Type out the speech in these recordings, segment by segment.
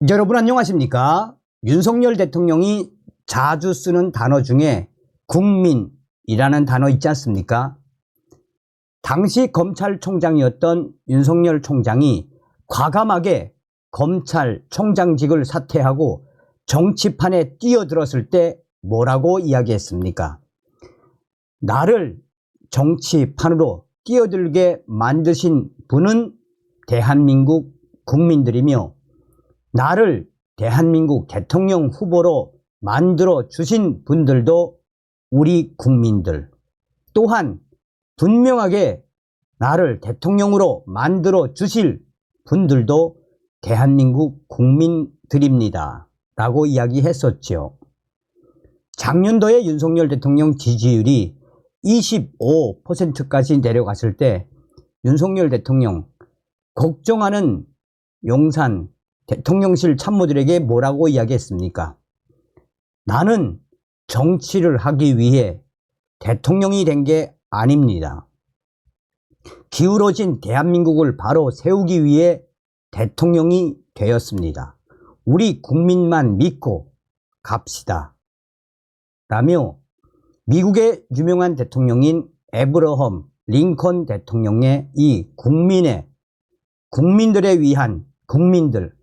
여러분 안녕하십니까? 윤석열 대통령이 자주 쓰는 단어 중에 국민이라는 단어 있지 않습니까? 당시 검찰총장이었던 윤석열 총장이 과감하게 검찰총장직을 사퇴하고 정치판에 뛰어들었을 때 뭐라고 이야기했습니까? 나를 정치판으로 뛰어들게 만드신 분은 대한민국 국민들이며 나를 대한민국 대통령 후보로 만들어 주신 분들도 우리 국민들, 또한 분명하게 나를 대통령으로 만들어 주실 분들도 대한민국 국민들입니다 라고 이야기했었죠. 작년도에 윤석열 대통령 지지율이 25%까지 내려갔을 때 윤석열 대통령 걱정하는 용산 대통령실 참모들에게 뭐라고 이야기했습니까? 나는 정치를 하기 위해 대통령이 된 게 아닙니다. 기울어진 대한민국을 바로 세우기 위해 대통령이 되었습니다. 우리 국민만 믿고 갑시다 라며 미국의 유명한 대통령인 에브러험 링컨 대통령의 이 국민들에 위한 국민들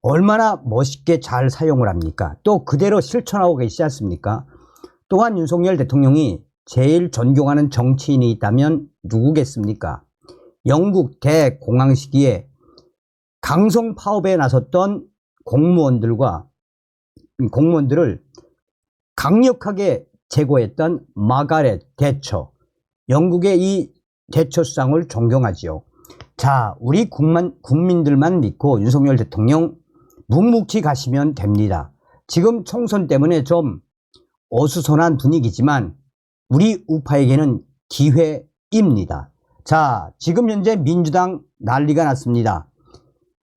얼마나 멋있게 잘 사용을 합니까? 또 그대로 실천하고 계시지 않습니까? 또한 윤석열 대통령이 제일 존경하는 정치인이 있다면 누구겠습니까? 영국 대공황 시기에 강성 파업에 나섰던 공무원들을 강력하게 제거했던 마가렛 대처, 영국의 이 대처 수상을 존경하지요. 자, 우리 국민들만 믿고 윤석열 대통령 묵묵히 가시면 됩니다. 지금 총선 때문에 좀 어수선한 분위기지만 우리 우파에게는 기회입니다. 자, 지금 현재 민주당 난리가 났습니다.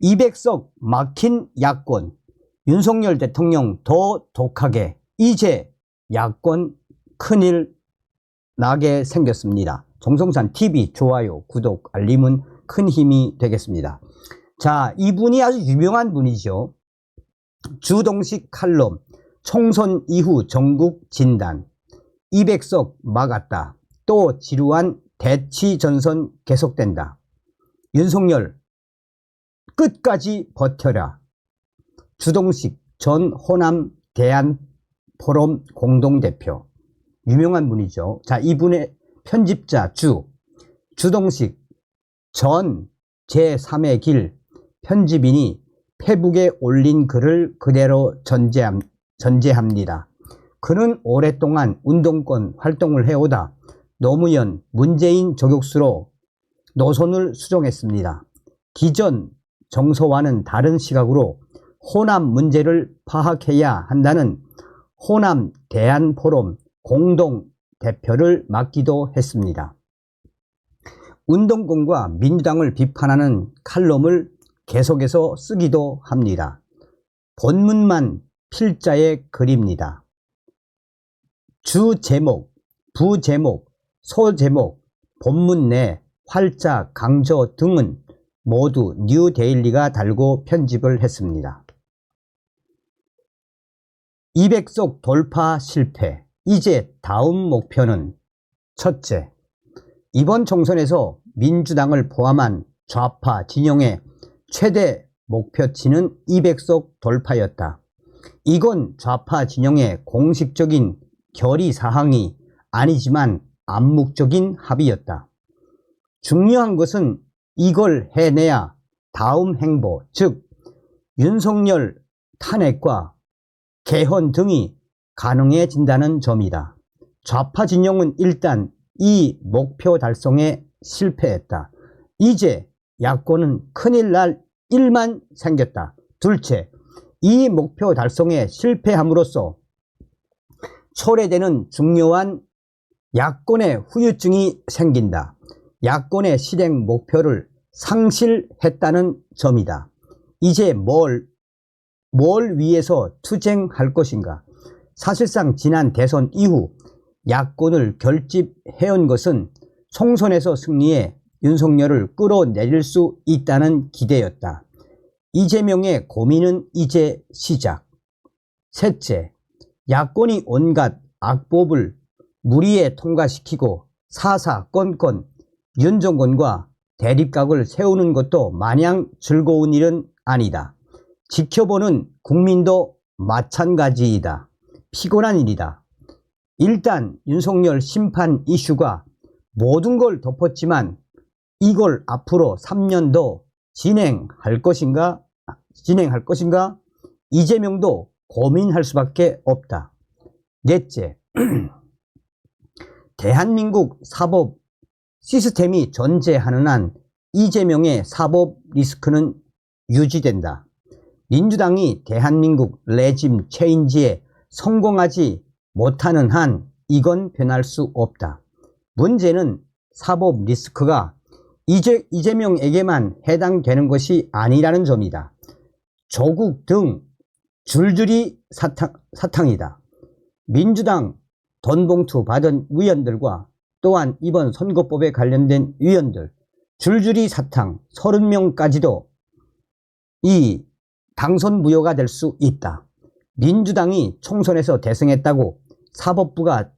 200석 막힌 야권, 윤석열 대통령 더 독하게, 이제 야권 큰일 나게 생겼습니다. 정성산 TV 좋아요, 구독, 알림은 큰 힘이 되겠습니다. 자, 이분이 아주 유명한 분이죠. 주동식 칼럼, 총선 이후 전국 진단, 200석 막았다. 또 지루한 대치 전선 계속된다. 윤석열 끝까지 버텨라. 주동식 전 호남 대한포럼 공동대표, 유명한 분이죠. 자, 이분의 편집자 주동식 전 제3의 길 편집인이 페북에 올린 글을 그대로 전제합니다. 그는 오랫동안 운동권 활동을 해오다 노무현, 문재인 저격수로 노선을 수정했습니다. 기존 정서와는 다른 시각으로 호남 문제를 파악해야 한다는 호남 대한포럼 공동대표를 맡기도 했습니다. 운동권과 민주당을 비판하는 칼럼을 계속해서 쓰기도 합니다. 본문만 필자의 글입니다. 주 제목, 부 제목, 소 제목, 본문 내 활자, 강조 등은 모두 뉴데일리가 달고 편집을 했습니다. 200석 돌파 실패. 이제 다음 목표는 첫째, 이번 총선에서 민주당을 포함한 좌파 진영의 최대 목표치는 200석 돌파였다. 이건 좌파 진영의 공식적인 결의사항이 아니지만 암묵적인 합의였다. 중요한 것은 이걸 해내야 다음 행보, 즉 윤석열 탄핵과 개헌 등이 가능해진다는 점이다. 좌파 진영은 일단 이 목표 달성에 실패했다. 이제 야권은 큰일 날 일만 생겼다. 둘째, 이 목표 달성에 실패함으로써 초래되는 중요한 야권의 후유증이 생긴다. 야권의 실행 목표를 상실했다는 점이다. 이제 뭘 위해서 투쟁할 것인가? 사실상 지난 대선 이후 야권을 결집해온 것은 총선에서 승리해 윤석열을 끌어내릴 수 있다는 기대였다. 이재명의 고민은 이제 시작. 셋째, 야권이 온갖 악법을 무리에 통과시키고 사사건건 윤 정권과 대립각을 세우는 것도 마냥 즐거운 일은 아니다. 지켜보는 국민도 마찬가지이다. 피곤한 일이다. 일단 윤석열 심판 이슈가 모든 걸 덮었지만 이걸 앞으로 3년 더 진행할 것인가? 이재명도 고민할 수밖에 없다. 넷째, 대한민국 사법 시스템이 존재하는 한 이재명의 사법 리스크는 유지된다. 민주당이 대한민국 레짐 체인지에 성공하지 못하는 한 이건 변할 수 없다. 문제는 사법 리스크가 이재명에게만 해당되는 것이 아니라는 점이다. 조국 등 줄줄이 사탕이다. 민주당 돈봉투 받은 위원들과 또한 이번 선거법에 관련된 위원들 줄줄이 사탕 30명까지도 이 당선 무효가 될 수 있다. 민주당이 총선에서 대승했다고 사법부가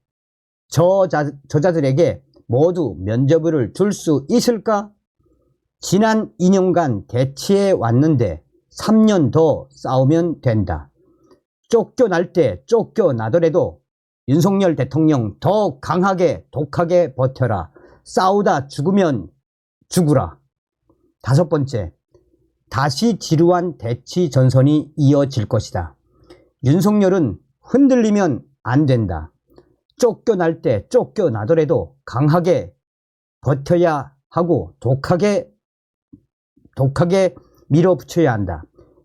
저자들에게 모두 면죄부를 줄 수 있을까? 지난 2년간 대치해 왔는데 3년 더 싸우면 된다. 쫓겨날 때 쫓겨나더라도 윤석열 대통령 더 강하게 독하게 버텨라. 싸우다 죽으면 죽으라. 다섯 번째, 다시 지루한 대치 전선이 이어질 것이다. 윤석열은 흔들리면 안 된다. 쫓겨날 때 쫓겨나더라도 강하게 버텨야 하고 독하게 밀어붙여야 한다.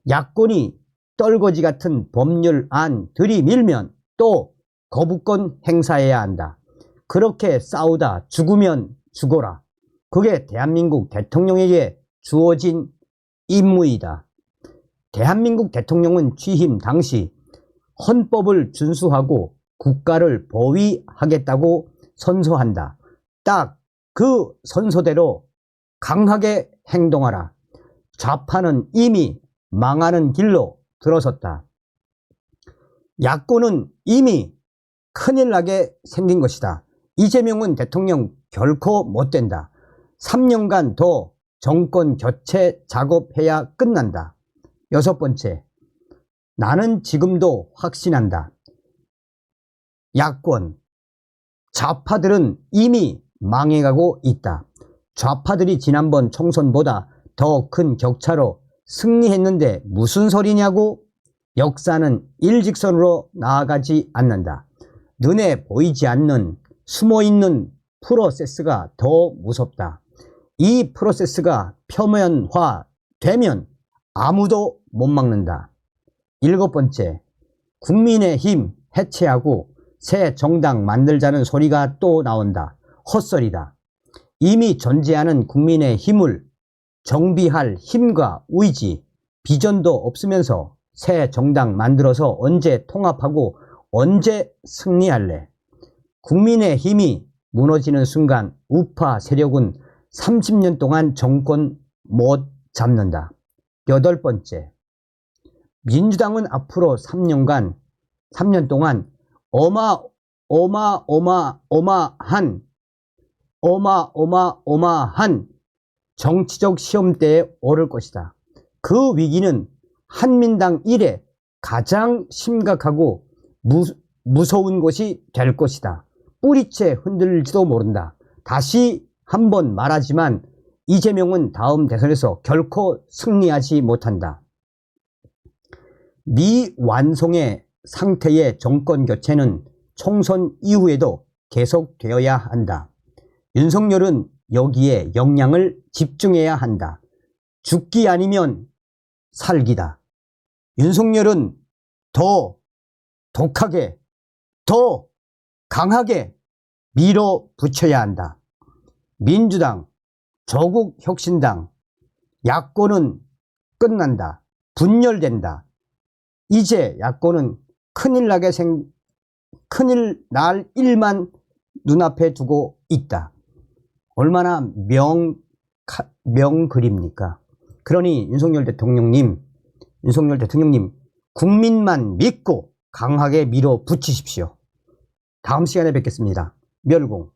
야권이 떨거지 같은 법률안 들이밀면 또 거부권 행사해야 한다. 그렇게 싸우다 죽으면 죽어라. 그게 대한민국 대통령에게 주어진 임무이다. 대한민국 대통령은 취임 당시 헌법을 준수하고 국가를 보위하겠다고 선서한다. 딱 그 선서대로 강하게 행동하라. 좌파는 이미 망하는 길로 들어섰다. 야권은 이미 큰일 나게 생긴 것이다. 이재명은 대통령 결코 못 된다. 3년간 더 정권 교체 작업해야 끝난다. 여섯 번째, 나는 지금도 확신한다. 야권, 좌파들은 이미 망해가고 있다. 좌파들이 지난번 총선보다 더 큰 격차로 승리했는데 무슨 소리냐고? 역사는 일직선으로 나아가지 않는다. 눈에 보이지 않는 숨어있는 프로세스가 더 무섭다. 이 프로세스가 표면화되면 아무도 못 막는다. 일곱 번째, 국민의힘 해체하고 새 정당 만들자는 소리가 또 나온다. 헛소리다. 이미 존재하는 국민의힘을 정비할 힘과 의지, 비전도 없으면서 새 정당 만들어서 언제 통합하고 언제 승리할래? 국민의힘이 무너지는 순간 우파 세력은 30년 동안 정권 못 잡는다. 여덟 번째, 민주당은 앞으로 3년 동안 어마어마한 정치적 시험대에 오를 것이다. 그 위기는 한민당 이래 가장 심각하고 무서운 것이 될 것이다. 뿌리채 흔들릴지도 모른다. 다시 한번 말하지만 이재명은 다음 대선에서 결코 승리하지 못한다. 미완성의 상태의 정권 교체는 총선 이후에도 계속되어야 한다. 윤석열은 여기에 역량을 집중해야 한다. 죽기 아니면 살기다. 윤석열은 더 독하게, 더 강하게 밀어붙여야 한다. 민주당, 조국혁신당, 야권은 끝난다. 분열된다. 이제 야권은 큰일 날 일만 눈앞에 두고 있다. 얼마나 명글입니까? 그러니 윤석열 대통령님 국민만 믿고 강하게 밀어붙이십시오. 다음 시간에 뵙겠습니다. 멸공.